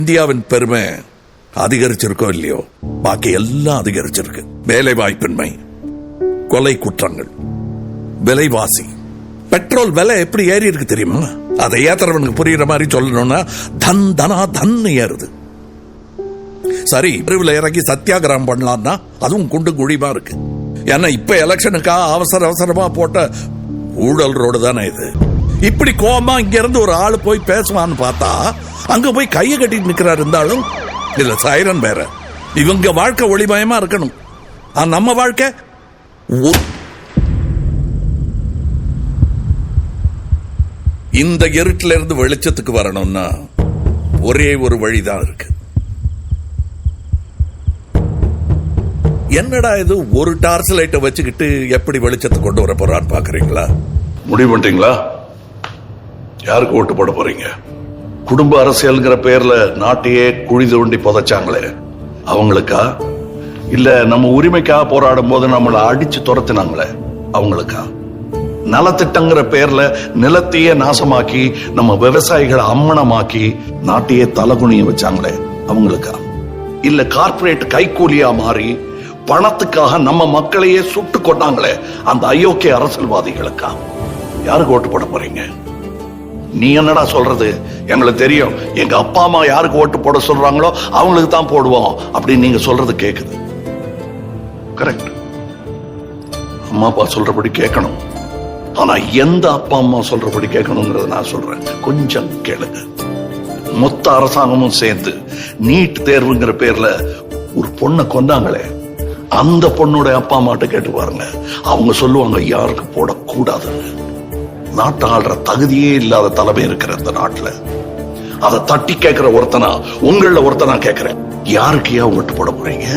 இந்தியாவின் பெருமை அதிகரிச்சிருக்கோ இல்லையோ, பாக்கி எல்லாம் அதிகரிச்சிருக்கு. வேலை வாய்ப்பின்மை, கொலை குற்றங்கள், விலைவாசி, பெட்ரோல் விலை எப்படி ஏறி இருக்கு தெரியுமா? அதை ஏத்துறவனுக்கு புரியுற மாதிரி சொல்லணும்னா தன் தனா தன் ஏறுது. சரி, தெருவில் இறங்கி சத்தியாகிரகம் பண்ணலாம்னா அதுவும் குண்டு குழிமா இருக்கு. ஏன்னா இப்ப எலெக்ஷனுக்காக அவசர அவசரமா போட்ட ஊழல் ரோடு தானே இது. இப்படி கோமா இங்க இருந்து ஒரு ஆளு போய் பேசுவான்னு பார்த்தா அங்க போய் கையை கட்டிட்டு நிக்கிறாரு. இருந்தாலும் இதுல சைரன் வேற. இவங்க வாழ்க்கை ஒளிமயமா இருக்கணும், நம்ம வாழ்க்கை இந்த இருட்டில இருந்து வெளிச்சத்துக்கு வரணும்னா ஒரே ஒரு வழிதான் இருக்கு. என்னடா இது, ஒரு டார்ச் லைட்டை வச்சுக்கிட்டு எப்படி வெளிச்சத்தை கொண்டு வர போறான்னு பாக்குறீங்களா? முடிவு பண்ணிட்டீங்களா? யாருக்கு ஓட்டு போட போறீங்க? குடும்ப அரசியல்ங்கிற பேர்ல நாட்டையே குழி தோண்டி புதைச்சாங்களே அவங்களுக்கா? இல்ல நம்ம உரிமைக்காக போராடும் போது நம்மளை அடிச்சு துரத்தினாங்களே அவங்களுக்கா? நலத்திட்டங்கிற பேர்ல நிலத்தையே நாசமாக்கி நம்ம விவசாயிகளை அம்மனமாக்கி நாட்டையே தலகுனிய வச்சாங்களே அவங்களுக்கா? இல்ல கார்பரேட் கைக்கூலியா மாறி பணத்துக்காக நம்ம மக்களையே சுட்டு கொண்டாங்களே அந்த அயோக்கிய அரசியல்வாதிகளுக்கா? யாருக்கு ஓட்டு போட போறீங்க? நீ என்னடா சொல்றது? எங்களுக்கு தெரியும், எங்க அப்பா அம்மா யாருக்கு ஓட்டு போட சொல்றாங்களோ அவங்களுக்கு தான் போடுவோம் அப்படின்னு நீங்க சொல்றது கேக்குது. கரெக்ட், அம்மா அப்பா சொல்றபடி கேட்கணும். ஆனா எந்த அப்பா அம்மா சொல்றபடி கேட்கணுங்கிறத நான் சொல்றேன், கொஞ்சம் கேளுங்க. மொத்த அரசாங்கமும் சேர்ந்து நீட் தேர்வுங்கிற பேர்ல ஒரு பொண்ணை கொண்டாங்களே, அந்த பொண்ணோட அப்பா அம்மாட்ட கேட்டு பாருங்க, அவங்க சொல்லுவாங்க யாருக்கு போடக்கூடாதுன்னு. நாட்டை ஆள்ற தகுதியே இல்லாத தலைமை இருக்கிற இந்த நாட்டுல அதை தட்டி கேட்கிற ஒருத்தனா, உங்கள ஒருத்தனா கேட்கிறேன், யாருக்கு ஏன் ஓட்டு போட போறீங்க?